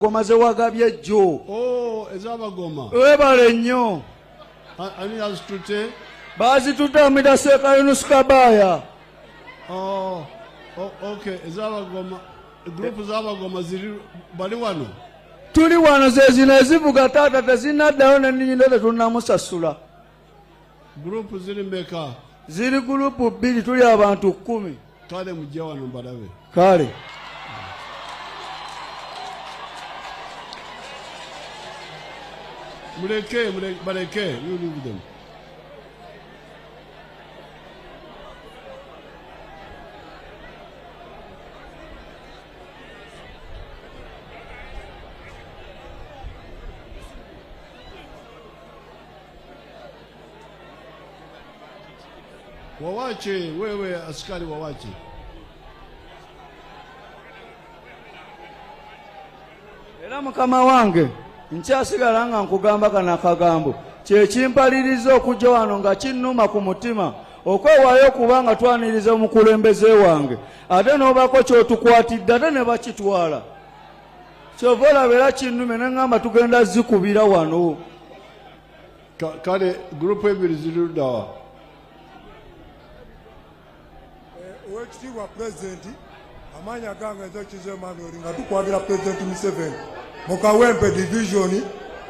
Goma ze wagabye jjo. Oh, ezabagoma. Webale nnyo. Ani azitute? Bazitutamira Seka Yunus Kabaya. Oh, okay. Ezabagoma. Group z'abagoma ziri bali wano. Tuli wano ze zino ezivuga taata tezinaddayo ne nnyina tetunnamusasula. Group ziri meka? Ziri gurupu bbiri, tuli abantu 10. Kale mujja wano mbalabe. Kale. Baleke, you leave them. Wawache, wewe askari wawache. Era mukama wange nkyasigala nga nkugamba kana akagambo kyekimpaliriza okujja wano nga kinnuma ku mutima okwewaayo okuba nga twaniriza omukulembeze wange ate n'obako kyotukwatidde ate ne bakitwala kyova olaba era kinnume ne ŋŋamba tugenda zikubira wano. Kale gurupu ebiri ziri luddawa? Owekitiibwa Pulezidenti, amaanyi agange Ezekiza Emmanuel nga tukwagira Pulezidenti Museveni mu Kawempe divisioni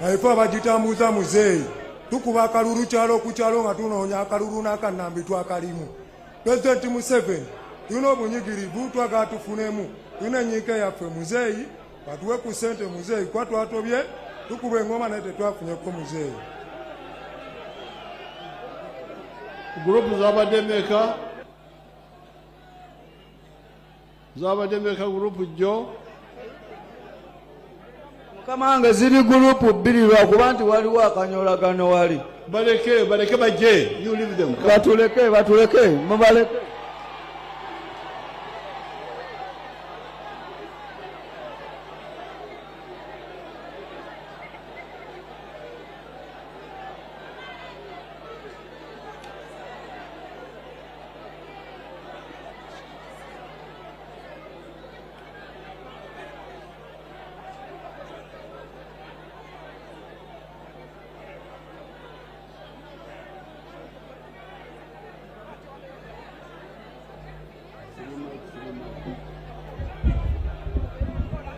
nga ife abagitambuza muzeeyi tukuba akalulu kyalo ku kyalo nga tunoonya akalulu n'akannambi twakalimu. Pulezidenti Museveni tulina obunyigirivu twagala tufunemu, tulina ennyinka yaffe muzeeyi batuwe ku ssente muzeeyi kuba twatobye tukuba engoma naye tetwafunyeko muzeeyi. Gurupu zabadde meka? Zabadde meka gurupu jjo? Mukama wange ziri gurupu bbiri lwakuba nti waliwo akanyolagano wali. Baleke bajje. You leave them. Batuleke mubaleke.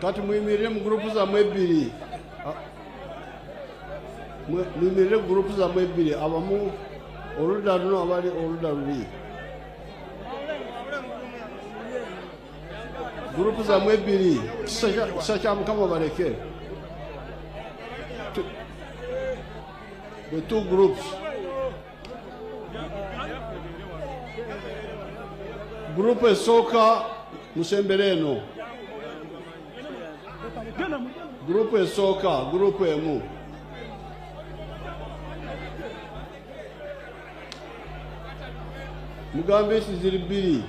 Kati muyimirire mu gurupu zammwe ebbiri. Muyimirire mu gurupu zammwe ebbiri, abamu oludda luno abali oludda luli. Gurupu zammwe ebbiri, kisa kya Mukama baleke. The two groups. Gurupu esooka musembere eno. Grupu esooka, grupu emu. Mugambe esi ziri bbiri.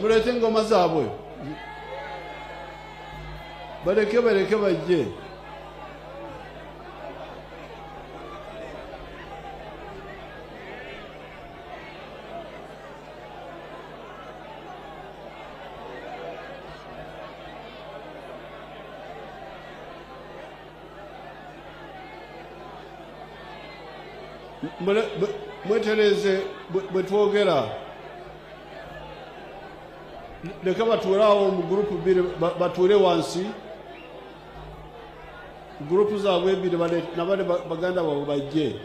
Mulete engoma zaabwe. Baleke bajje. Mwetereze bwe twogera leka batuule awo mu gurupu bbiri batuule wansi gurupu zaabwe ebbiri nabale baganda baabwe bajje.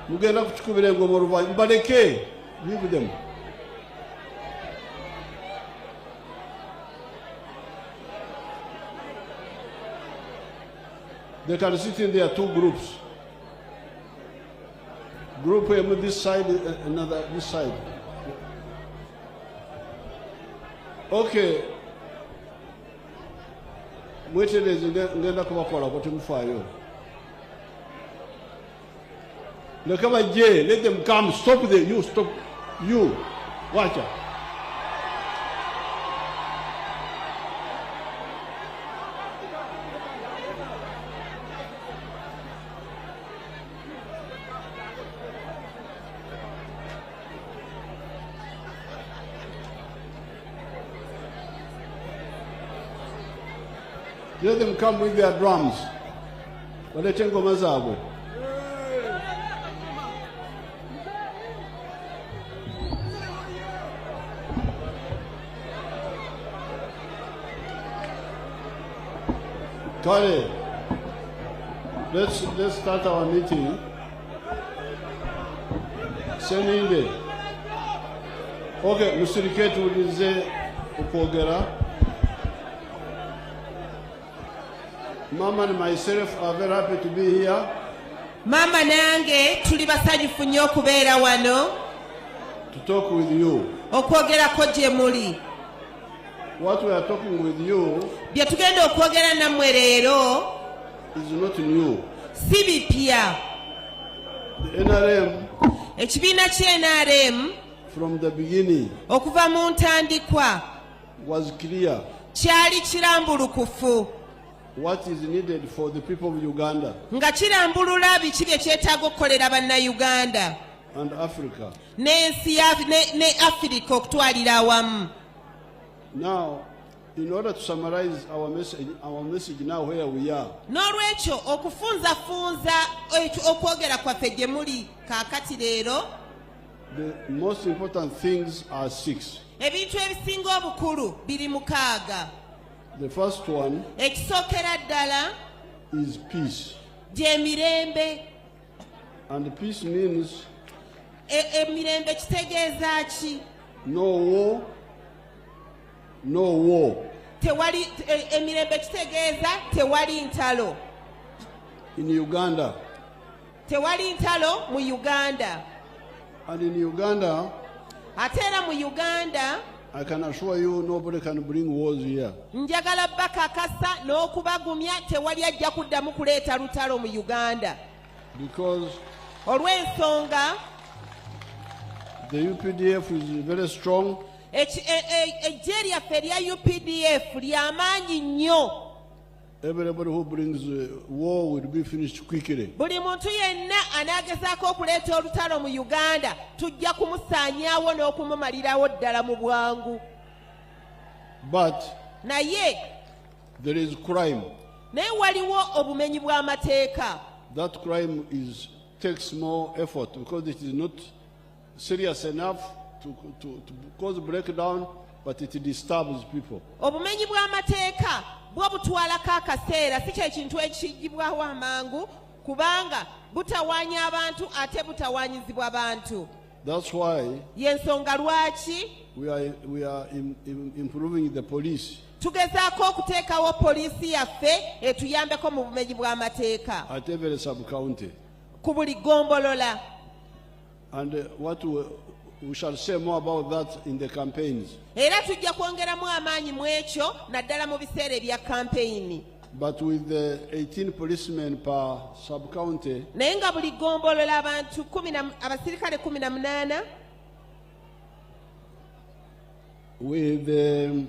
Mugenda kukikubira engoma oluvannyuma baleke leave them. They can sit in their two groups. Group M this side, another this side. Okay. Mwetereze ngenda kubakola kuti mufaayo. Leka bajje, let them come. Stop you stop. You. Watch out. Let them come with their drums. Walete ngoma zabo. Kale, let's start our meeting. Seninde. Okay, musirike tuulize ukwogera. Mama and myself are very happy to be here. Mama nange tuli basanyufu nnyo okubeera wano. To talk with you. Okwogerako gye muli. What we are talking with you bye tugenda okwogera nammwe leero is not new. si bipya. The NRM, ekibiina ky'NRM from the beginning, okuva mu ntandikwa was clear kyali kirambulukufu what is needed for the people of Uganda nga kirambulula biki bye kyetaaga okukolera bannayuganda and Africa. n'ensi ne Afirika okutwalira awamu. Now, in order to summarize our message now where we are, n'olwekyo okufunzafunza okwogera kwaffe gye muli kaakati leero, the most important things are 6. ebintu ebisinga obukulu biri 6. The first one ekisookera ddala is peace. gy'emirembe. And peace means Emirembe kitegeeza ki? no war, no war. Tewali emirembe kitegeeza tewali ntalo. In Uganda. Tewali ntalo mu Uganda. And in Uganda, Ate era mu Uganda, I can assure you nobody can bring wars here. njagala bakakasa n'okubagumya tewali ajja kuddamu kuleeta lutalo mu Uganda. Because Olw'ensonga the UPDF is very strong. ejje lyaffe erya UPDF ly'amaanyi nnyo. Everybody who brings war will be finished quickly. Buli muntu yenna anaagezaako okuleeta olutalo mu Uganda tujja kumusaanyaawo n'okumumalirawo ddala mu bwangu. But Naye there is crime. naye waliwo obumenyi bw'amateeka. That crime takes more effort because it is not serious enough to cause breakdown, but it disturbs people. Obumenyi bw'amateeka bwo butwalako akaseera, si kye kintu ekigibwawo amangu kubanga butawaanya abantu ate butawaanyizibwa bantu. That's why Y'ensonga lwaki we are improving the police tugezaako okuteekawo poliisi yaffe etuyambeko mu bumenyi bw'amateeka at every sub-county. ku buli ggombolola. And what we shall say more about that in the campaigns. Era tujja kwongeramu amaanyi mu ekyo naddala mu biseera ebya kampeyini. But with the 18 policemen per sub-county, Naye nga buli ggombolola abantu abasirikale 18 with the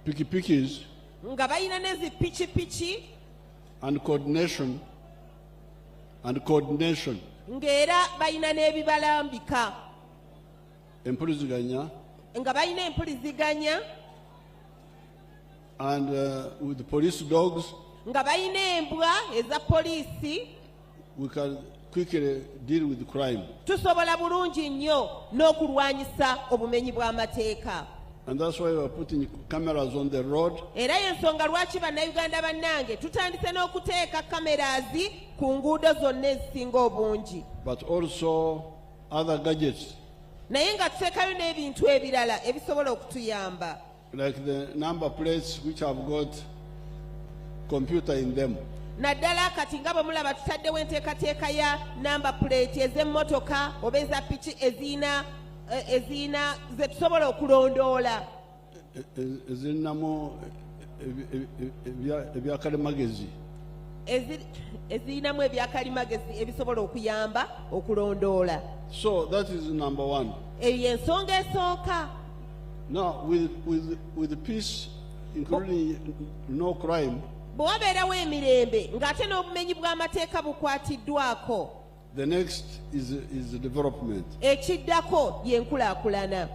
pikipikis nga balina n'ezi pikipiki and coordination, ng'era balina n'ebibalambika, empuliziganya, nga balina empuliziganya, and with the police dogs, nga balina embwa eza poliisi, we can quickly deal with crime. tusobola bulungi nnyo n'okulwanyisa obumenyi bw'amateeka. And that's why we are putting cameras on the road. Era y'ensonga lwaki bannayuganda bannange tutandise n'okuteeka kameraazi ku nguudo zonna ezisinga obungi. But also other gadgets. Naye nga tuteekayo n'ebintu ebirala ebisobola okutuyamba. Like the number plates which have got computer in them. Naddala kati nga bwe mulaba tutaddewo enteekateeka ya number plate ez'emmotoka oba eza piki eziina ze tusobola okulondoola. Ezirinamu ebyakalimagezi. Ezirinamu ebyakalimagezi ebisobola okuyamba okulondoola. So that is number one. Eyo y'ensonga esooka. Now with peace, including no crime, bwe wabeerawo emirembe ng'ate n'obumenyi bw'amateeka bukwatiddwako. the next is development. Ekiddako y'enkulaakulana.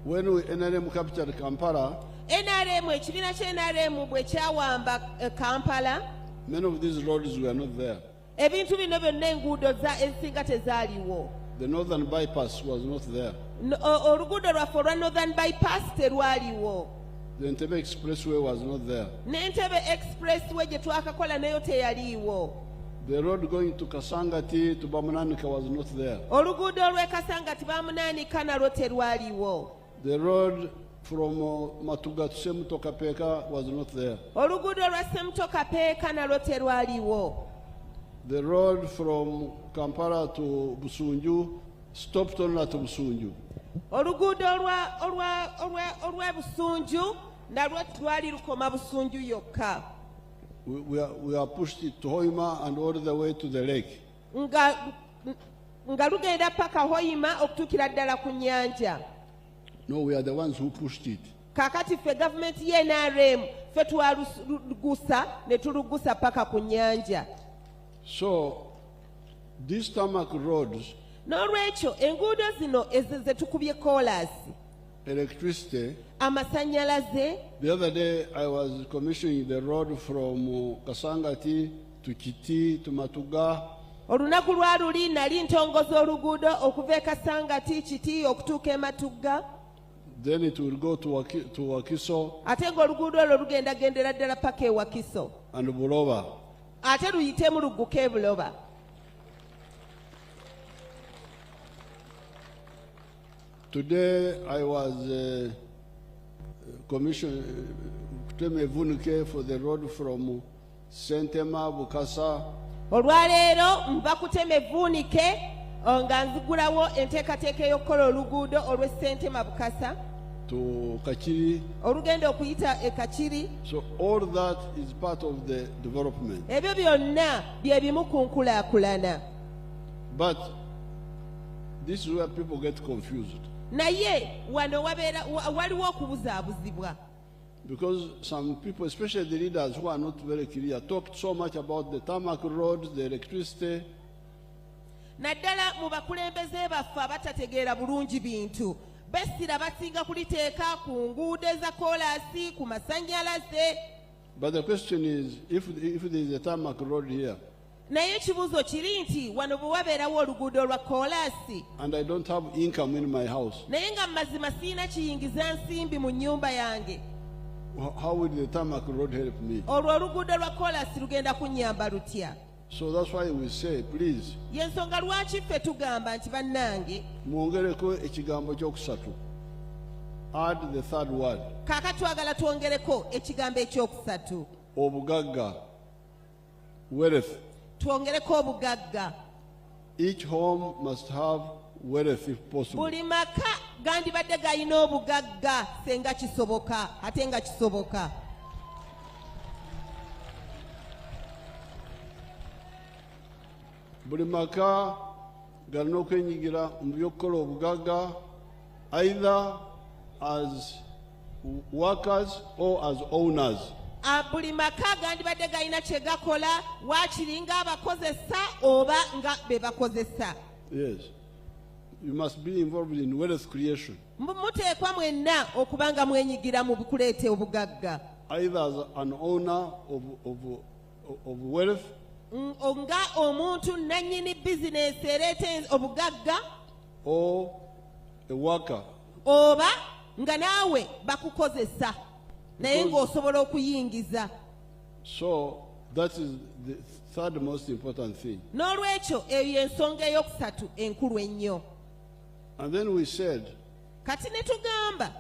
when NRM captured Kampala, NRM ekibiina kya NRM bwe kyawamba Kampala, many of these roads were not there. ebintu bino byonna enguudo ezisinga tezaaliwo. The northern bypass was not there. Oluguudo lwaffe olwa Northern Bypass terwaliwo. The Entebbe Expressway was not there. N'Entebbe Expressway gye twakakola nayo teyaliiwo. The road going to Kasangati to Bamunanika was not there. Oluguudo olw'e Kasangati Bamunaanika nalwo terwaliwo. The road from Matuga to Semutokapeka was not there. Oluguudo olwa Semutokapeka nalwo terwaliwo. The road from Kampala to Busunju stopped only at Busunju. Oluguudo olwa Busunju nalwo lwali lukoma Busunju yokka. We are pushed it to Hoima and all the way to the lake. Nga lugenda paka Hoima okutuukira ddala ku nnyanja. No, we are the ones who pushed it. Kakati ffe gavumenti ye NRM ffe twalugusa ne tulugusa paka ku nnyanja. So these tarmac roads, N'olwekyo enguudo zino ezo ze tukubye koolaasi. electricity. Amasannyalaze. The other day I was commissioning the road from Kasangati to Kiti to Matuga. Olunaku lwaluli nali ntongoza oluguudo okuva e Kasangati Kiti okutuuka e Matugga. Then it will go to Wakiso Ate ng'oluguudo olwo lugendagendera ddala paka e Wakiso. and Buloba. Ate luyitemu lugguka e Buloba. Today I was commissioned Vunike for the road from Sentema, Bukasa. Olwaleero nva kutema evvuunike nga nzigulawo enteekateeka ey'okukola oluguudo olw'e Sentema Bukasa to Kachiri. olugenda okuyita e Kachiri. So all that is part of the development. Ebyo byonna bye bimu ku nkulaakulana. But this is where people get confused. Naye wano waliwo okubuzaabuzibwa. Because some people, especially the leaders who are not very clear, talked so much about the tarmac roads, the electricity. Naddala mu bakulembeze baffe abatategeera bulungi bintu. Bessira basinga kuliteeka ku nguudo eza koolaasi, ku masannyalaze. But the question is, if there is a tarmac road here, Naye ekibuuzo kiri nti wano bwe wabeerawo oluguudo lwa koolaasi, and I don't have income in my house, naye nga mazima siina kiyingiza nsimbi mu nnyumba yange, how will the tarmac road help me? olwo oluguudo lwa koolaasi lugenda kunnyamba lutya? So that's why we say, please, Y'ensonga lwaki ffe tugamba nti bannange mwongereko ekigambo kyokusatu. Add the third word. kaaka twagala twongereko ekigambo ekyokusatu. Obugagga. Wealth. Twongereko obugagga. Each home must have wealth if possible. Buli maka gandibadde galina obugagga senga kisoboka, ate nga kisoboka. Buli maka galina okwenyigira mu by'okukola obugagga, either as workers or as owners. Buli maka gandibadde galina kye gakola, waakiri nga abakozesa oba nga be bakozesa. Yes. You must be involved in wealth creation. Muteekwa mwenna okuba nga mwenyigira mu bikuleeta obugagga. Either as an owner of wealth, nga omuntu nannyini bizinesi ereeta obugagga, or a worker. oba nga naawe bakukozesa naye ng'osobola okuyingiza. So that is the third most important thing. N'olwekyo eyo y'ensonga ey'okusatu enkulu ennyo. And then we said, Kati ne tugamba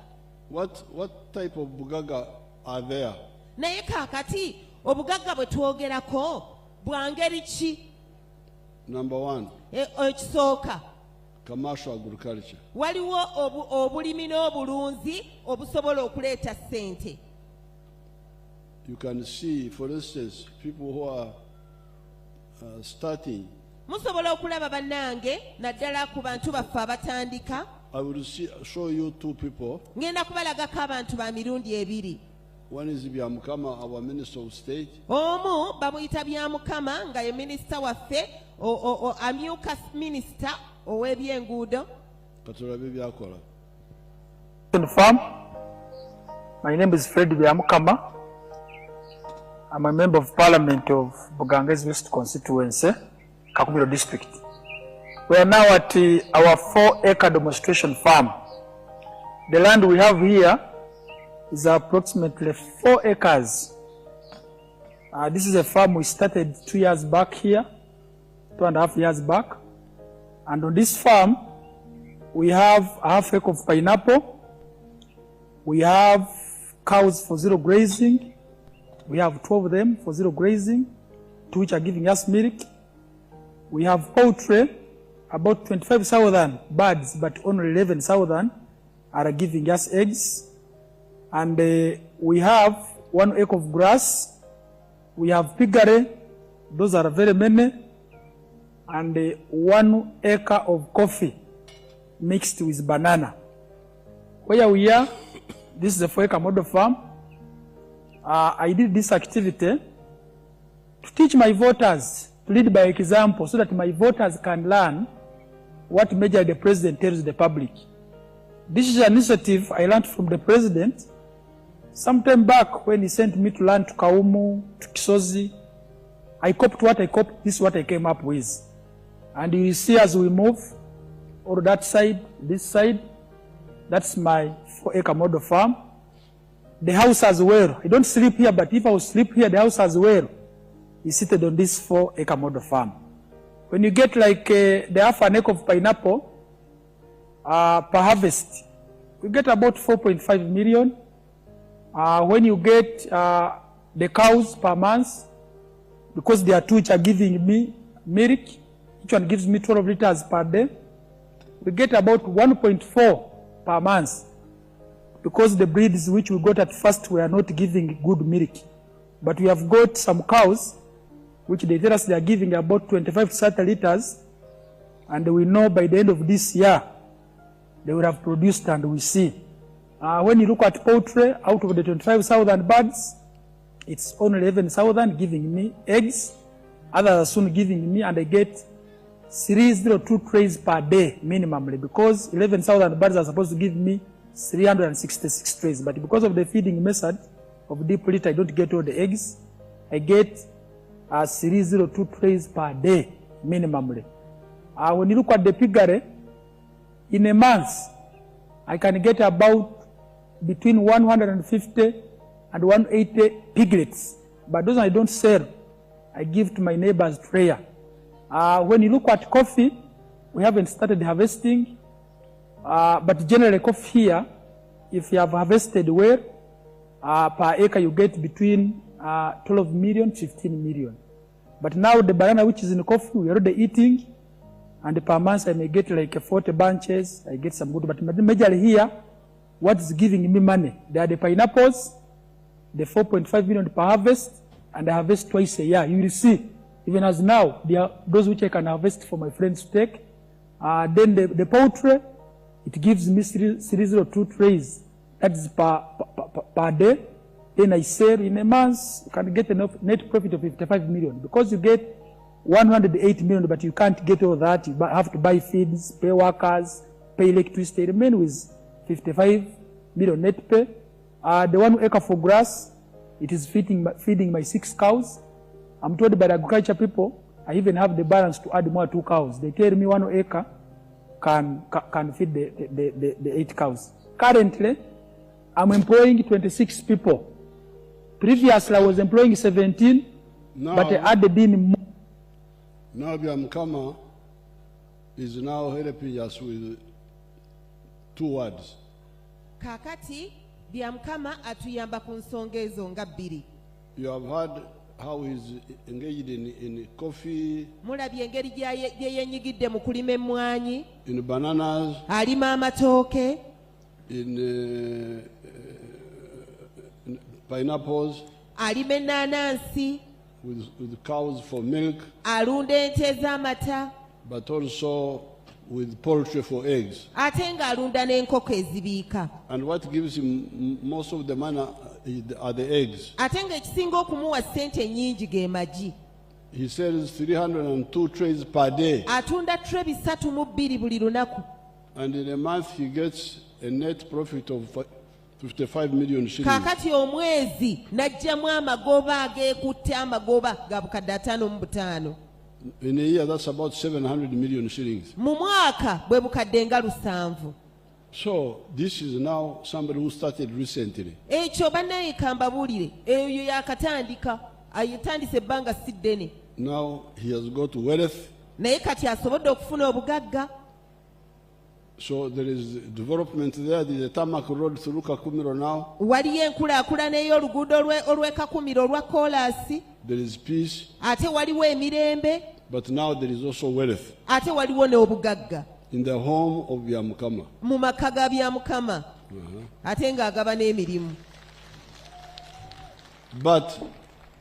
what type of bugaga are there? naye kaakati obugagga bwe twogerako bwa ngeri ki? Number one, Ekisooka, commercial agriculture. waliwo obulimi n'obulunzi obusobola okuleeta ssente. You can see, for instance, people who are starting. Musobola okulaba bannange naddala ku bantu baffe abatandika. I will show you two people. Ngenda kubalagako abantu ba mirundi ebiri. One is Byamukama, our Minister of State. Omu bamuyita Byamukama nga ye minisita waffe, amyuka minisita ow'ebyenguudo. Katulabe byakola. Farm. My name is Pdm Zonal. I'm a member of Parliament of Bugangezi West Constituency, Kakumiro District. We are now at our 4-acre demonstration farm. The land we have here is approximately 4 acres. This is a farm we started 2 years back here, 2.5 years back. And on this farm, we have a half acre of pineapple. We have cows for zero grazing. We have 12 of them for zero grazing, 2 which are giving us milk. We have poultry, about 25,000 birds, but only 11,000 are giving us eggs. And we have 1 acre of grass. We have piggery, those are very many. And 1 acre of coffee mixed with banana. Where we are, this is a 4-acre model farm. I did this activity to teach my voters to lead by example so that my voters can learn what major the president tells the public. This is an initiative I learned from the president sometime back when he sent me to learn to Kaumu, to Kisozi. I copied what I copied, this is what I came up with. And you will see as we move, or that side, this side, that's my 4-acre model farm. The house as well. I don't sleep here, but if I will sleep here, the house as well is seated on this 4-acre model farm. When you get like the half an acre of pineapple per harvest, you get about 4.5 million. When you get the cows per month, because there are 2 which are giving me milk, each one gives me 12 liters per day, we get about 1.4 per month. Because the breeds which we got at first were not giving good milk. But we have got some cows which they tell us they are giving about 25 to 30 liters, and we know by the end of this year they will have produced, and we see. When you look at poultry, out of the 25,000 birds, it's only 11,000 giving me eggs. Others are soon giving me, and I get 302 trays per day minimally, because 11,000 birds are supposed to give me 366 trays, but because of the feeding method of deep litter, I don't get all the eggs. I get 302 trays per day minimally. When you look at the piggery, in a month, I can get about between 150 and 180 piglets, but those I don't sell. I give to my neighbors prayer. When you look at coffee, we haven't started harvesting. But generally coffee here, if you have harvested well, per acre you get between 12 million, 15 million. But now the banana which is in coffee, we are already eating, and per month I may get like 40 bunches, I get some good, but majorly here, what is giving me money? They are the pineapples, the 4.5 million per harvest, and I harvest twice a year. You will see, even as now, there are those which I can harvest for my friends to take. Then the poultry, it gives me 302 trays. That is per day. Then I sell in a month, you can get a net profit of 55 million. Because you get 108 million, but you can't get all that. You have to buy feeds, pay workers, pay electricity. Remain with 55 million net pay. The 1 acre for grass, it is feeding my 6 cows. I'm told by the agriculture people, I even have the balance to add more 2 cows. They tell me 1 acre can feed the 8 cows. Currently, I'm employing 26 people. Previously, I was employing 17, but I added in more. Nabweru Zonal is now helping us with 2 words. Kakati, Byamkama atuyamba ku nsonga ezo nga 2. You have heard how he's engaged in coffee, mulabye engeri gye yenyigidde mu kulima emmwanyi, in bananas, alima amatooke, in pineapples, alima ennaanansi, with cows for milk, alunda ente ez'amata, but also with poultry for eggs. ate ng'alunda n'enkoko ezibiika. And what gives him most of the money are the eggs. Ate ng'ekisinga okumuwa ssente ennyingi ge magi. He sells 302 trays per day. Atunda tray 302 buli lunaku. And in a month he gets a net profit of 55 million shillings. Kakati omwezi najjamu amagoba ageekutte amagoba ga bukadde 55. In a year, that's about 700 million shillings. Mu mwaka bwe bukadde nga 7. So this is now somebody who started recently. Ekyo bannaye kambabuulire eyo yakatandika ayitandise ebbanga si ddene. Now he has got wealth. Naye kati asobodde okufuna obugagga. So there is development there. There is a tarmac road through Kakumiro now. Waliyo enkulaakulana ey'oluguudo olw'e Kakumiro olwa koolaasi. There is peace. Ate waliwo emirembe. But now there is also wealth. Ate waliwo n'obugagga. In the home of Byamukama. Mu maka ga Byamukama. Ate ng'agaba n'emirimu. But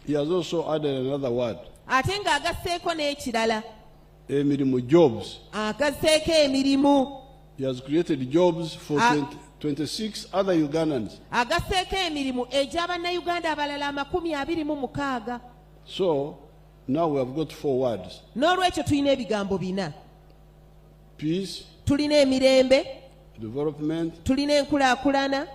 he has also added another word. Ate ng'agasseeko n'ekirala. Emirimu, jobs. Agasseeko emirimu. He has created jobs for 26 other Ugandans. Agasseeko emirimu egy'Abannayuganda abalala 26. So now we have got 4 words. N'olwekyo tulina ebigambo 4. Peace, tulina emirembe, development, tulina enkulaakulana,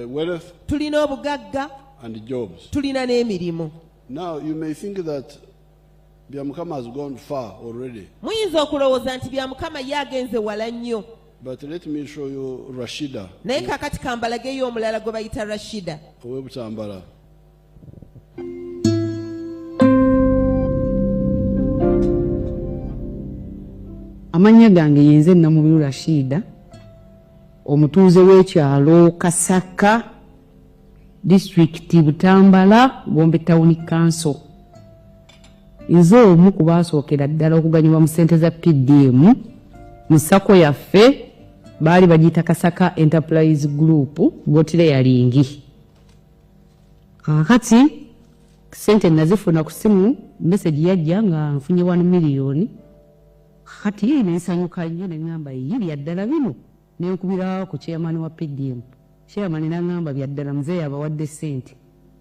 wealth, tulina obugagga, and jobs. tulina n'emirimu. Now you may think that Byamukama has gone far already. Muyinza okulowooza nti Byamukama ye agenze wala nnyo. But let me show you Rashida. Naye kakati kambalageyo omulala gwe bayita Rashida. Owebutambala. Amanya gange yenze Nabweru Rashida, omutuuze w'ekyalo Kasaka, District Butambala, Gombe Town Council. Nze omu ku baasookera ddala okuganyulwa mu ssente za Pdm mu sako yaffe baali bagiyita Kasaka Enterprise Group Gotire yalingi. Kakati ssente nazifuna ku simu, message yajja nga nfunye 1 million. Kati ye nensanyuka nnyo ne ngamba ye byaddala bino, ne nkubira ku chairman wa Pdm. Chairman n'angamba byaddala mzee abawadde ssente.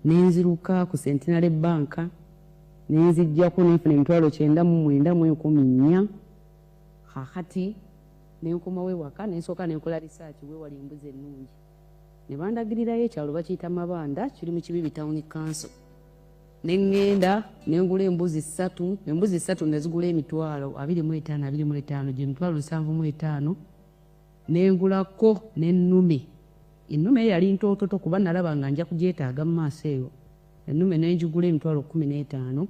Nenziruka ku Centenary Bank, nenzijjako nenfuna 9,914. Kakati nenkomawo ewaka nensooka nenkola research weewali embuzi ennungi. Ne bandagirirayo ekyalo bakiyita Mabanda, kiri mu Kibibi Town Council. Nengenda nengula embuzi 3, embuzi 3 nezigula emitwalo 25 gye mitwalo 75. Nengulako n'ennume. Ennume yali ntototo kuba nalaba nga nja kugyetaaga mu maaso eyo. Ennume nenjigula emitwalo 15,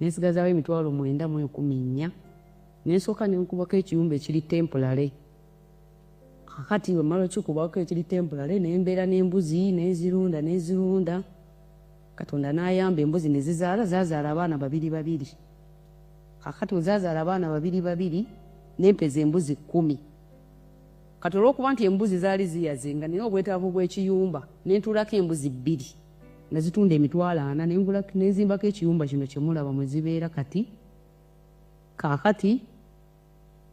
nensigazaawo emitwalo 914. Nensooka nenkubako ekiyumba ekiri temporary. Kakati bwe mmala okikubako ekiri temporary nembeera n'embuzi nezirunda. Katonda n'ayamba embuzi ne zazaala abaana 2. Kakati ozazaala abaana 2 nempeza embuzi 10. Kati olw'okuba nti embuzi zaali ziyazenga nina obwetaavu bw'ekiyumba nentuulako embuzi 2 nazitunda emitwalo 4 nenzimbako ekiyumba kino kye mulaba mwe zibeera kati. Kakati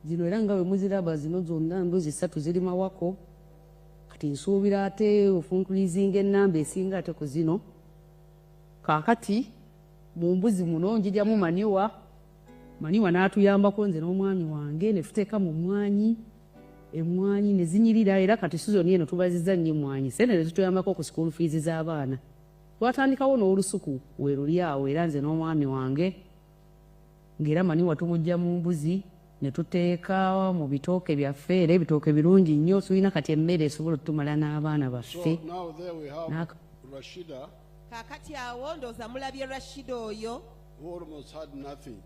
zino era nga bwe muziraba zino zonna embuzi 3 ziri mawako. Kati nsuubira ate ofunkulizinga ennamba esinga ate ku zino. Kakati mu mbuzi muno njiryamu maniwa n'atuyambako nze n'omwami wange ne tuteeka mu mmwanyi. Emmwanyi ne zinyirira era kati sizoni eno tubazizza nnyo emmwanyi. Sente ne zituyambako ku school fees z'abaana. Twatandikawo n'olusuku we luli awo era nze n'omwami wange. Ng'era maniwa tumujja mu mbuzi ne tuteeka mu bitooke byaffe era ebitooke birungi nnyo tulina kati emmere esobola otutumala n'abaana baffe. So now there we have Rashida. Kakati awo ndooza mulabye Rashida oyo. Who almost had nothing.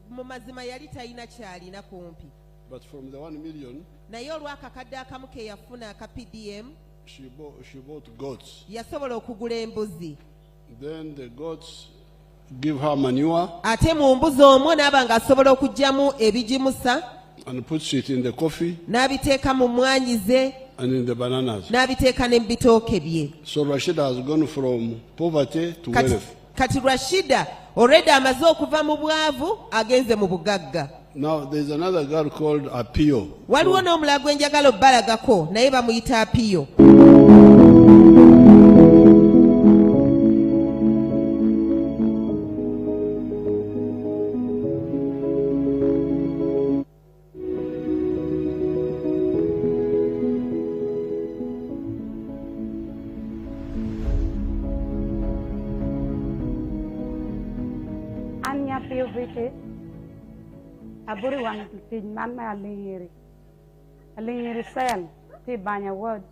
Mu mazima yali talina kyalina kumpi. But from the 1 million, naye olw'akakadde akamu ke yafuna aka Pdm, she bought goats. yasobola okugula embuzi. Then the goats give her manure. Ate mu mbuzi omwo n'aba ng'asobola okuggyamu ebigimusa. And puts it in the coffee. N'abiteeka mu mmwanyi ze. And in the bananas. N'abiteeka ne mu bitooke bye. So Rashida has gone from poverty to wealth. Kati Rashida already amaze okuva mu bwavu agenze mu bugagga. Now there's another girl called Apio. Waliwo n'omulala gwe njagala obbalagako naye bamuyita Apio. PUVK. Aburi wan ti man ma alingiri. Alingiri cell ti Banya ward.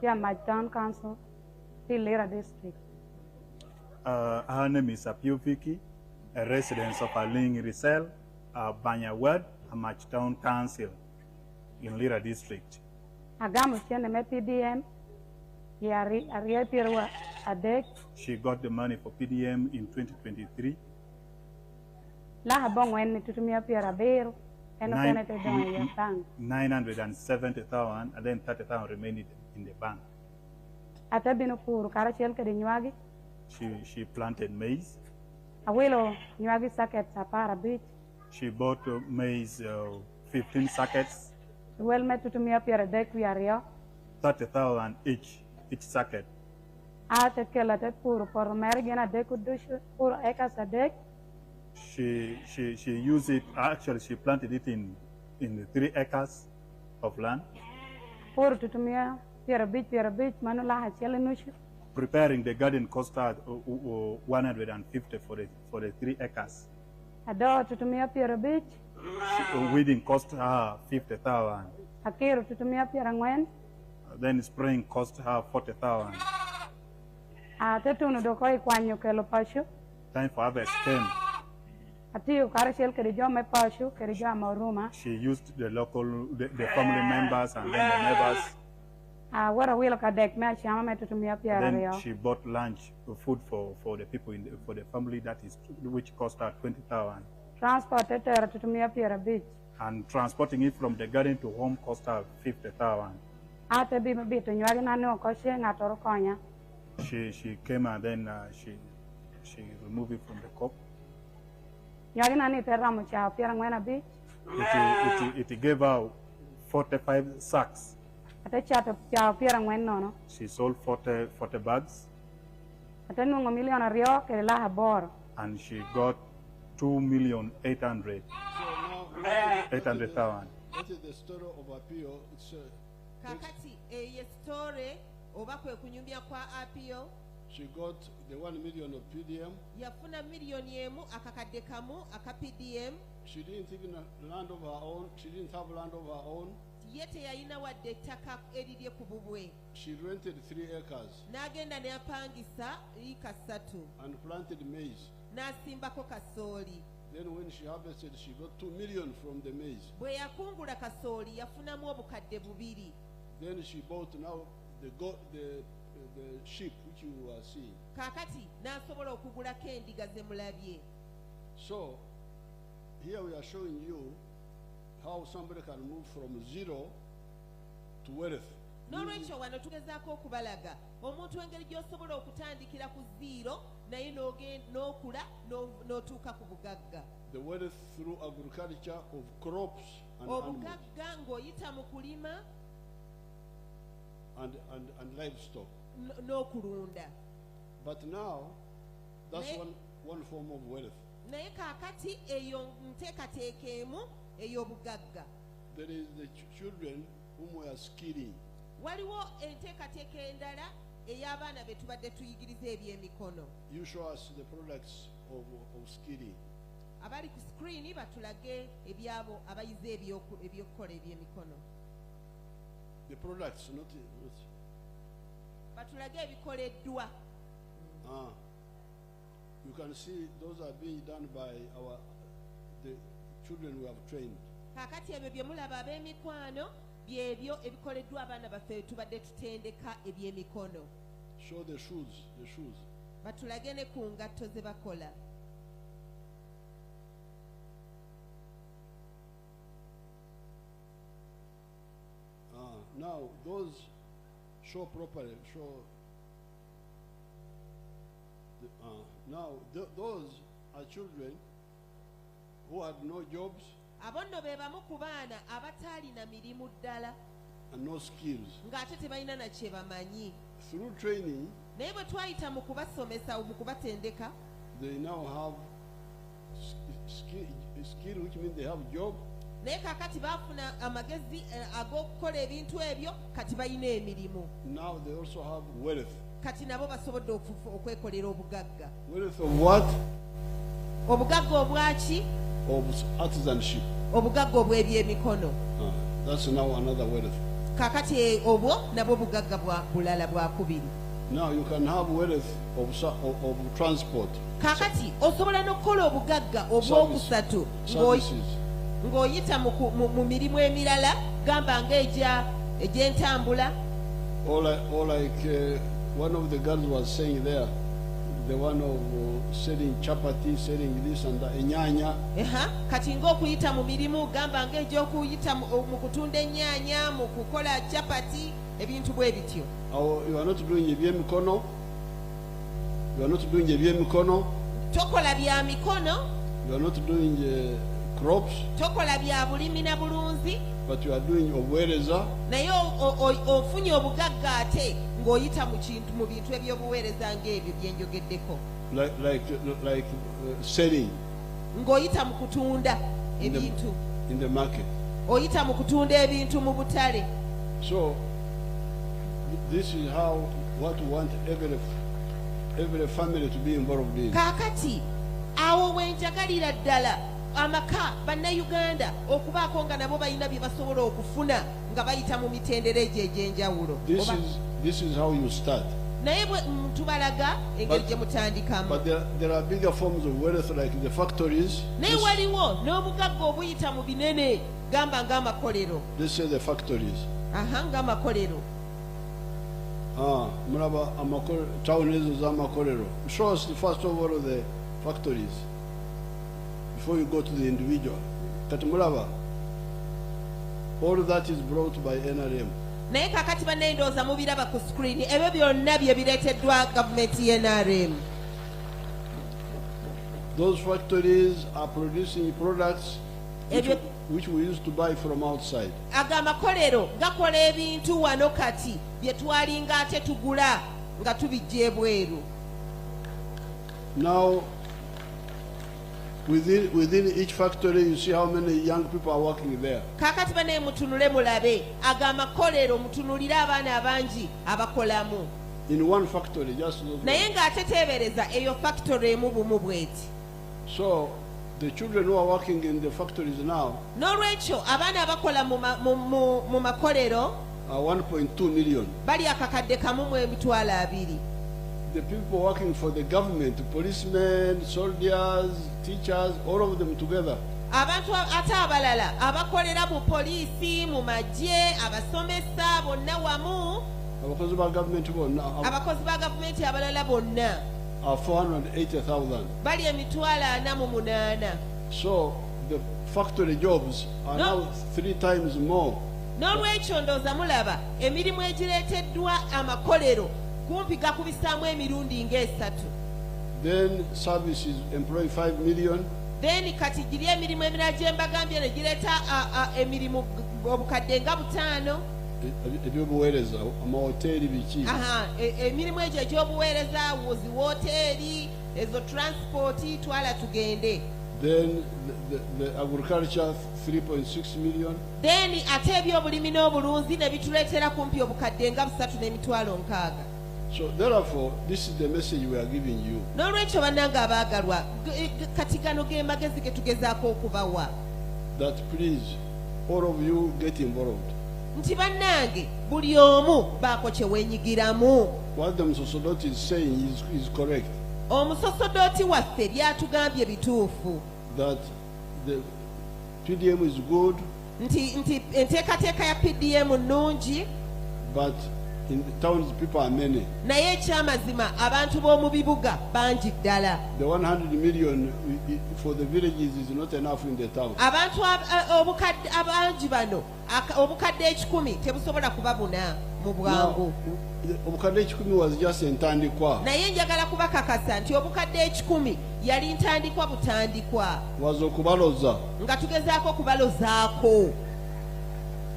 Ti my town council. Ti Lira district. Her name is Apioviki, a resident of Alingiri cell, Banya ward, Amach Town Council in Lira district. Agamu chene me PDM. Yari Ariapirwa Adek. She got the money for PDM in 2023. La bong when to me appear a bear and 970,000 and then 30,000 remained in the bank. Atabino puru karachel kadinyagi. She planted maize. Awilo nyagi sackets apara beach. She bought maize 15 sackets. Well met to me appear a deck we are 30,000 each sacket. Ate kelate puru por merigena deck dush puru ekas a deck. She used it, actually she planted it in the 3 acres of land. Puru to me Pierre beach manula hachelenushu. Preparing the garden cost her 150 for the 3 acres. Ado to me Pierre beach. Weeding cost her 50,000. Akiru to me Pierre ngwen. Then spraying cost her 40,000. Ate tunu do koi kwanyo kelo pashu. Time for harvest came. Atiu karashel kerijo me pashu kerijo amaruma. She used the family members and then the neighbors. What a wheel of deck match, I'm to me up here. Then she bought lunch, food for the people for the family, that is which cost her 20,000. Transported her to me up here a beach. And transporting it from the garden to home cost her 50,000. After being a bit, and you are no question at Oroconia. She came and then she removed it from the cup. You are in a ramucha up here and went a beach. It gave out 45 sacks. At a chat of Pier and went no. She sold 40 bags. At a million a rio, Kerala bore. And she got 2,800,000. What is the story of Apio? It's Kakati a story over kunyumia kwa Apio. She got the 1 million of PDM. Yafuna million yemu akakadekamu aka PDM. She didn't even land of her own. She didn't have land of her own. Yete yaina wadde ttaka erirye ku bubwe. She rented 3 acres. N'agenda n'apangisa eka 3 and planted maize. N'asimbako kasooli. Then when she harvested, she got 2 million from the maize. Bwe yakungula kasooli yafunamu obukadde 2. Then she bought now the sheep which you are seeing. Kakati n'asobola okugulako endiga ze mulabye. So here we are showing you how somebody can move from 0 to wealth. N'olwekyo wano tugezaako okubalaga omuntu engeri gy'osobola okutandikira ku 0 naye n'okula n'otuuka ku bugagga. The wealth through agriculture of crops and obugagga ng'oyita mu kulima and livestock. N'okulunda. But now that's one form of wealth. Naye kaakati eyo nteekateeka emu ey'obugagga. There is the children whom we are skilling. Waliwo enteekateeka endala ey'abaana be tubadde tuyigiriza ebyemikono. You show us the products of skilling. Abali ku screen batulage ebyabo abayize ebyokukola ebyemikono. The products, not batulage ebikoleddwa. You can see those are being done by the children we have trained. Kakati ebyo bye mulaba ab'emikwano byebyo ebikoleddwa abaana baffe tubadde tutendeka ebyemikono. Show the shoes. Batulage ne ku ngatto ze bakola. Now those show properly. Now those are children who had no jobs. Abonno be bamu ku baana abataalina mirimu ddala. And no skills. Ng'ate tebalina na kye bamanyi. Through training, naye bwe twayita mu kubasomesa mu kubatendeka, they now have skill, which means they have job. Naye kakati baafuna amagezi ag'okukola ebintu ebyo, kati balina emirimu. Now they also have wealth. Kati nabo basobodde okwekolera obugagga. Wealth of what? obugagga obwaki of artisanship. obugagga obw'ebyemikono. That's now another wealth. Kakati obwo nabwo bugagga bulala bwakubiri. Now you can have wealth of transport. Kakati osobola n'okukola obugagga obwokusatu ng'oyita mu mirimu emirala gamba egy'entambula. Or like one of the girls was saying there, the one of selling chapati, selling this and that, enyanya. Kati ng'okuyita mu mirimu gamba ng'egy'okuyita mu kutunda ennyanya, mu kukola chapati, ebintu bwe bityo. You are not doing ebyemikono. You are not doing ebyemikono. Tokola bya mikono. You are not doing crops. Tokola bya bulimi na bulunzi. But you are doing obuweereza. Naye ofunye obugagga ate ng'oyita mu bintu eby'obuweereza ng'ebyo bye njogeddeko. Like selling. Ng'oyita mu kutunda ebintu. In the market. Oyita mu kutunda ebintu mu butale. So this is what we want every family to be involved in. Kakati awo wenjagalira ddala amaka bannayuganda okubaako nga nabo balina bye basobola okufuna nga bayita mu mitendera egyo egy'enjawulo. This is how you start. Naye tubalaga engeri gye mutandikamu. But there are bigger forms of wealth like the factories. Naye waliwo n'obugagga obuyita mu binene gamba ng'amakolero. Let's say the factories. Ng'amakolero. Mulaba town ezo z'amakolero. Show us first of all the factories before you go to the individual. Kati mulaba, all that is brought by NRM. Naye kakati bannaye ndowooza mubiraba ku screen, ebyo byonna bye bireeteddwa gavumenti y'NRM. Those factories are producing products which we used to buy from outside. Agamakolero gakola ebintu wano kati bye twalinga ate tugula nga tubijja ebweru. Now within each factory you see how many young people are working there. Kakati bane mutunule mulabe agamakolero mutunulira abaana abangi abakolamu. In one factory just naye nga ate teebereza eyo factory emu bumu bweti. So the children who are working in the factories now, n'olwekyo abaana abakola mu makolero are 1.2 million. bali akakadde kamu mu emitwalo 2. The people working for the government, policemen, soldiers, teachers, all of them together. Abantu ate abalala abakolera mu poliisi, mu magye, abasomesa bonna wamu, abakozi ba government bonna, abakozi ba gavumenti abalala bonna 480,000. bali emitwalo 48. So the factory jobs are now 3 times more. N'olwekyo ndowooza mulaba emirimu egireeteddwa amakolero kumpi gakubisaamu emirundi nga 3. Then services employ 5 million. Then kati giri emirimu emirala gye mbagambye ne gireeta emirimu obukadde nga 5. Ebyobuweereza amahoteri biki. Emirimu egyo egy'obuweereza wozi woteeri ezo transport twala tugende. Then the agriculture 3.6 million. Then ate ebyobulimi n'obulunzi ne bituleetera kumpi obukadde nga 3.6. So therefore this is the message we are giving you. N'olwekyo bannange abaagalwa kati gano ge magezi ge tugezaako okubawa. That please all of you get involved. Nti bannange buli omu baako kye weenyigiramu. What the Musosodoti is saying is correct. Omusosodooti waffe byatugambye bituufu. That the PDM is good. Nti enteekateeka ya PDM nnungi. But in the towns people are many. Naye ekyamazima abantu b'omu bibuga bangi ddala. The 100 million for the villages is not enough in the town. Abantu abangi bano obukadde 10 tebusobola kubabuna mu bwangu. Obukadde 10 was just entandikwa. Naye njagala kubakakasa nti obukadde 10 yali ntandikwa butandikwa. Was okubaloza. Nga tugezaako okubalozaako.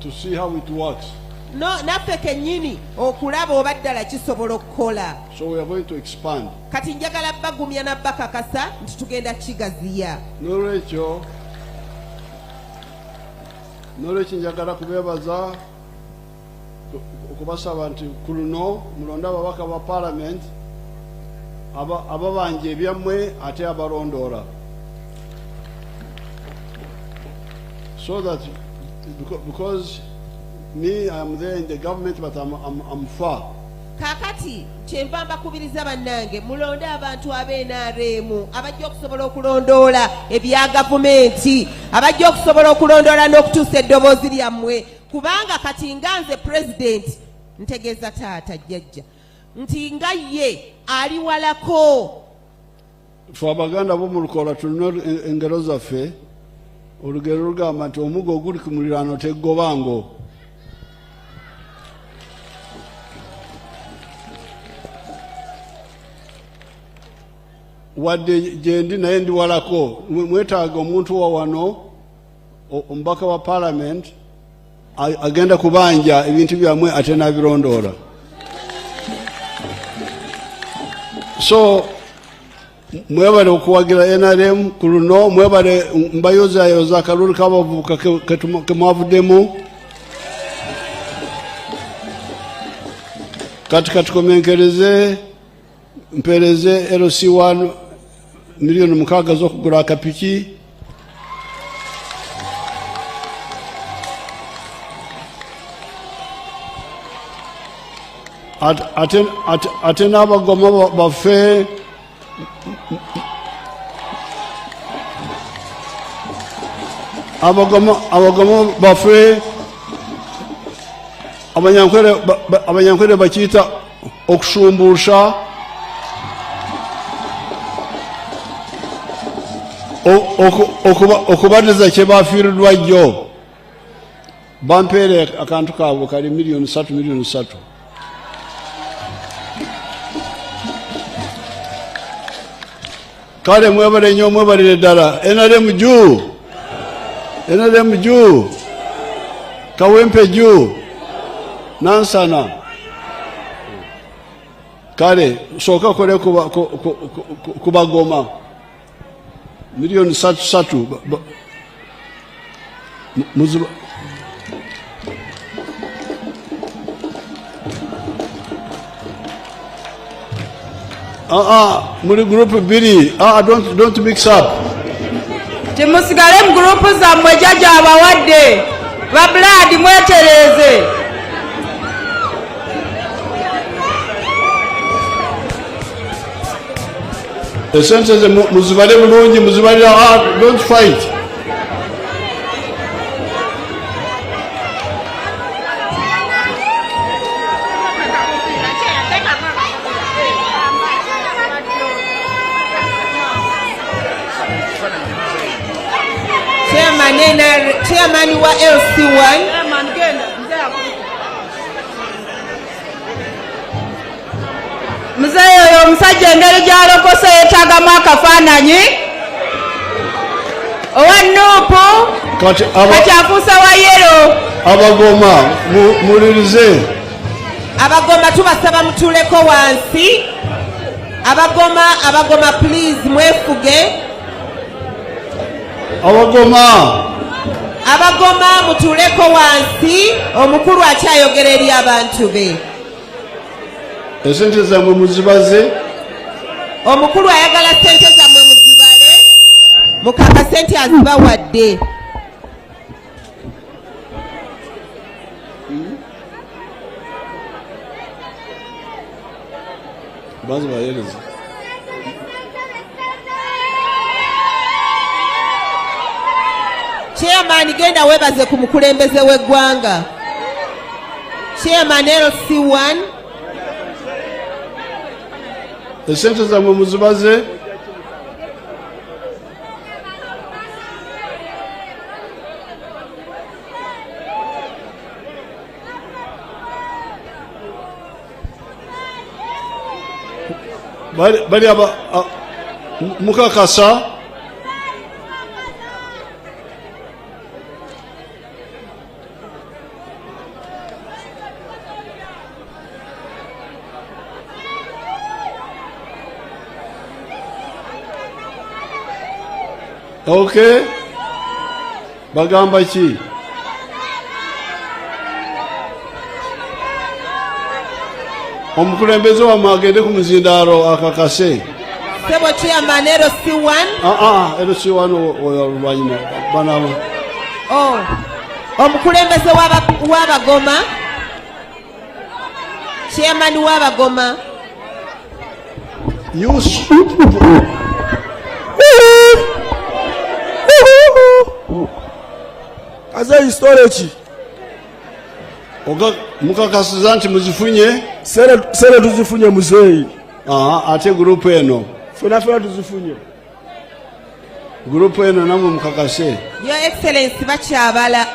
To see how it works. No, naffe kennyini okulaba oba ddala kisobola okukola. So we are going to expand. Kati njagala bagumya na bakakasa nti tugenda kigaziya. N'olwekyo njagala kubeebaza okubasaba nti ku luno mulonde ababaka ba parliament ababanja ebyammwe ate abalondoola. So that, because me, I'm there in the government, but I'm far. Kakati kyenva mbakubiriza bannange mulonde abantu ab'NRM abajja okusobola okulondoola ebya gavumenti abajja okusobola okulondoola n'okutuusa eddoboozi lyammwe kubanga kati nga nze pulezidenti ntegeeza taata jjajja nti nga ye ali walako. Ffe Abaganda b'omu Lukola tulina engero zaffe olugero lugamba nti omugo oguli ku muliraano teggobango. Wadde gyendi naye ndi walako mwetaaga omuntu wa wano omubaka wa parliament agenda kubanja ebintu byammwe ate n'abirondoola. So mwebale okuwagira NRM ku luno, mwebale mbayozayoza akalulu k'abavubuka ke mwavuddemu. Kati katukomenkereze mpereze LC1 miliyoni 6 z'okugula akapiki. Ate n'abagoma baffe abagoma baffe abanyankwere bakiyita okushumbusha okubaniza kye bafiiriddwa jjo bampeere akantu kaabwe kali miliyoni 3. Kale mwebale nnyo, mwebalire ddala. NRM juu, Kawempe juu, Nansana. Kale sooka kole kubagoma miliyoni 3 muziba muri group biri. Don't mix up. Timusigale mu group zammwe jaja abawadde ba blood mwetereze. Essence ze muzibale bulungi, muzibale don't fight. Chairman wa LC1 Mzee oyo omusajja engeri gy'alokose yeetaagamu akafaananyi owa Nuupu kati afuusa wa yero. Abagoma mulirize. Abagoma tubasaba mutuleko wansi. Abagoma please mwefuge. Abagoma mutuleko wansi, omukulu akyayogera eri abantu be. Esente zammwe muzibaze. Omukulu ayagala sente zammwe muzibale. Mukaka sente azibawadde. Bazibayereza. Chairman genda webaze ku mukulembeze w'eggwanga. Chairman LC1 esente zammwe muzibaze. Bali mukakasa. Okay. Bagamba ki? Omukulembeze wammwe agende ku muzindaalo akakase. Sebo Chairman LC1. LC1 oyo oluvannyuma banama. Oh, omukulembeze w'abagoma, chairman w'abagoma. You Aza historici. mukakasiza nti muzifunye Sere tuzifunye muzeyi. ate grupu eno Fena tuzifunye. grupu eno namwe mukakase. Your Excellency bakyabala.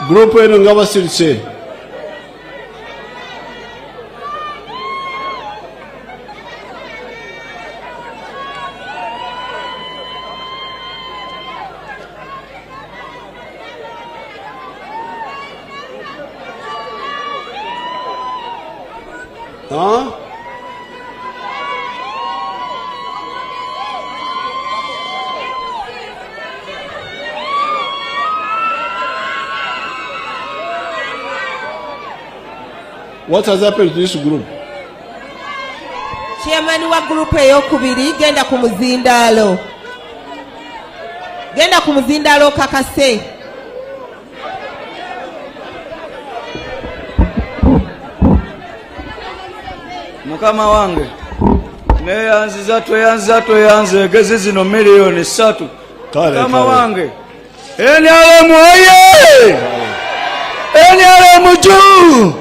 Grupu eno nga basirise. What has happened to this group? Chairman wa group ey'okubiri genda ku muzindaalo. Genda ku muzindaalo kakase. Mukama wange neyanziza tweyanze egezi zino miliyoni 3. Mukama wange NRM oye! NRM juu!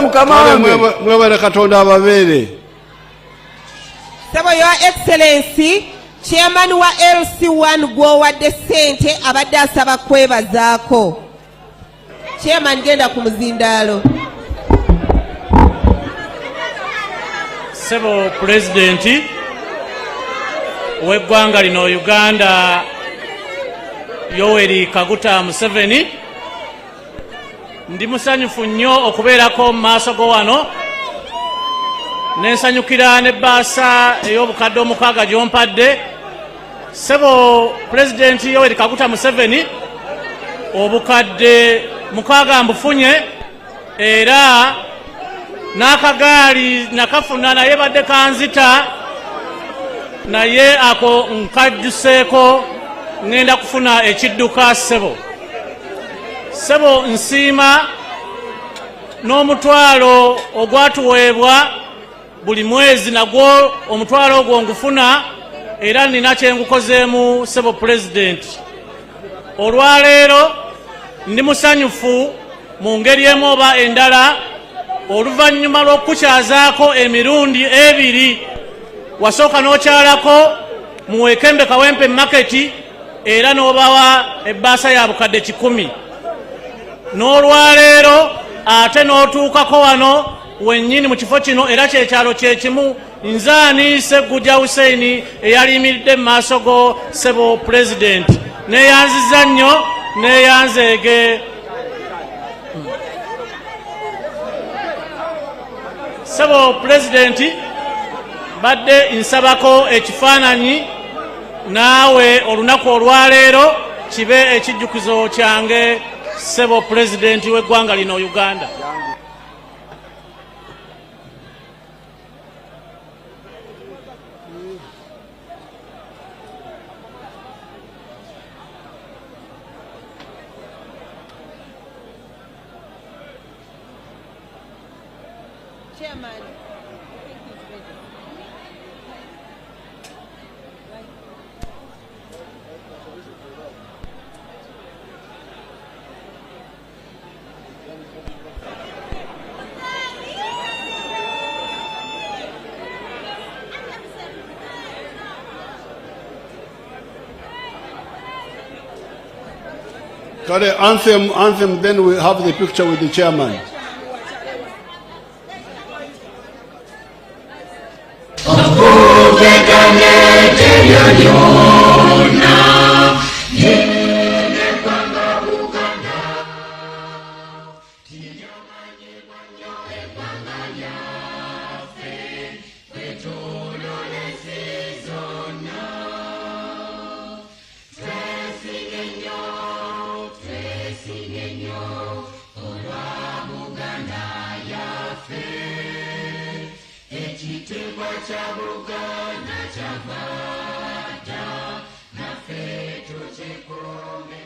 Mukama wange mwebale Katonda ababeere. Sebo Your Excellency, chairman wa LC1 gwowadde ssente abadde asaba kwebazaako. Chairman genda ku muzindaalo. Sebo President w'eggwanga lino Uganda Yoweri Kaguta Museveni, ndi musanyufu nnyo okubeerako mu maaso go wano, n'ensanyukira n'ebbaasa ey'obukadde 6 gy'ompadde. Sebo President Yoweri Kaguta Museveni, obukadde 6 mbufunye, era n'akagaali nakafuna naye badde kanzita, naye ako nkajjuseeko ngenda kufuna ekidduka. Sebo nsiima n'omutwalo ogwatuweebwa buli mwezi, nagwo omutwalo ogwo ngufuna era nina kyengukozeemu. Sebo President, olwaleero ndi musanyufu mu ngeri emu oba endala, oluvannyuma lw'okukukyazaako emirundi 2. Wasooka n'okyalako mu Wekembe Kawempe Market era n'obawa ebbaasa ya bukadde 10. N'olwaleero ate n'otuukako wano wennyini mu kifo kino, era kyekyalo kye kimu nzaani Sseggujja Hussein eyaliyimiridde mu maaso go. Sebo President, neeyanziza nnyo, neeyanzeege. Sebo President, badde nsabako ekifaananyi naawe olunaku olwaleero kibe ekijjukizo kyange. Sebo President w'eggwanga lino Uganda. Chairman. Kale anthem, then we have the picture with the chairman. Chabuganda Chavata Nafe Tuchikome.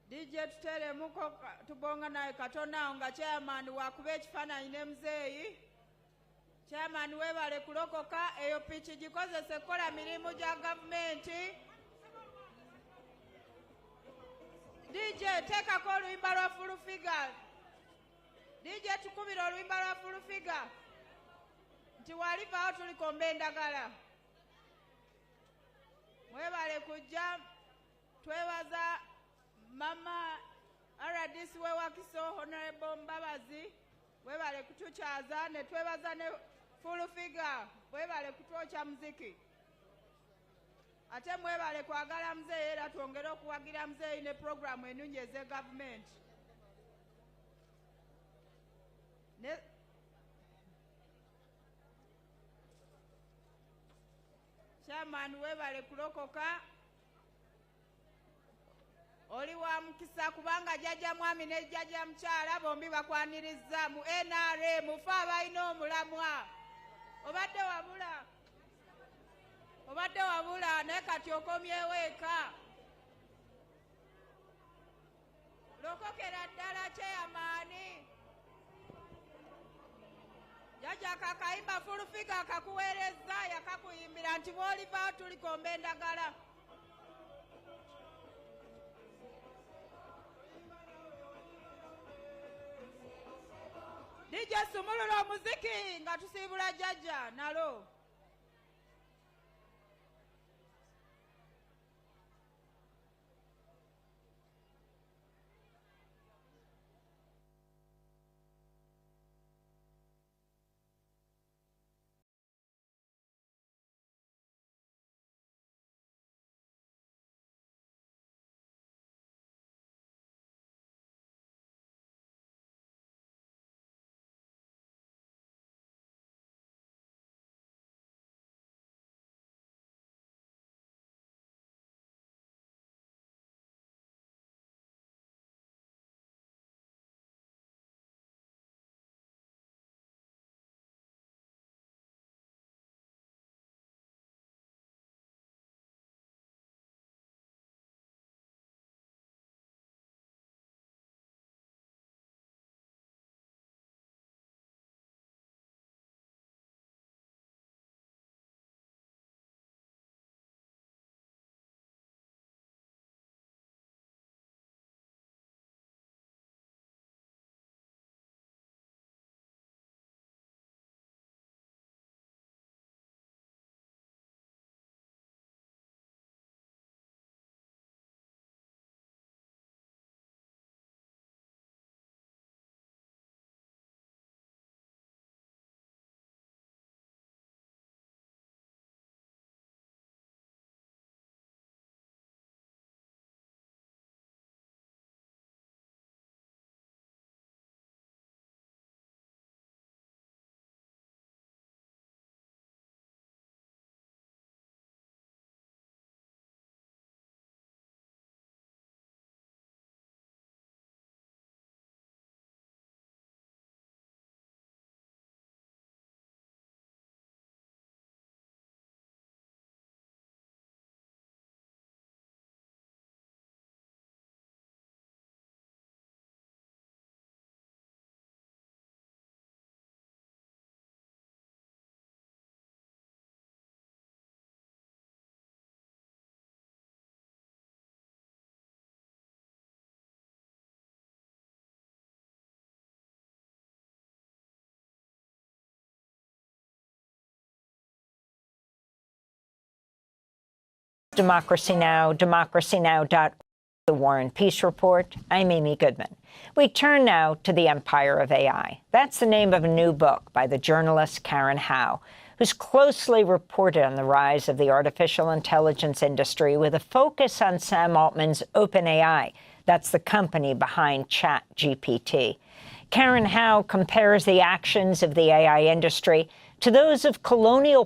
DJ tutere muko tubonga naye katona nga chairman wakuba ekifaananyi ne muzeeyi. Chairman webale kulokoka eyo pichi gikozese kola mirimu gya gavumenti. DJ tekako oluyimba lwa full figure. DJ tukubira oluyimba lwa full figure. Nti walivaawo tulikomba endagala. Mwebale kujja twebaza Mama RDC we Wakiso Honorable Mbabazi webale kutuchaza ne twebaza ne full figure webale kutocha muziki. Ate mwebale kwagala mzee era tuongere okuwagira mzee ne program enunye ze government. Ne Chairman webale kulokoka oli wa mukisa kubanga jjajja mwami ne jjajja mkyala bombi bakwaniriza mu NRM fa abalina omulamwa. Obadde wabula naye kati okomyewo eka. Lokokera ddala chairman. Jjajja kakayimba full figure kakuweereza yakakuyimbira nti bw'olivaawo tulikomba endagala. DJ sumulula omuziki nga tusiibula jjajja nalo. Democracy Now!, democracynow.org, The War and Peace Report. I'm Amy Goodman. We turn now to the empire of AI. That's the name of a new book by the journalist Karen Howe, who's closely reported on the rise of the artificial intelligence industry with a focus on Sam Altman's OpenAI. That's the company behind ChatGPT. Karen Howe compares the actions of the AI industry to those of colonial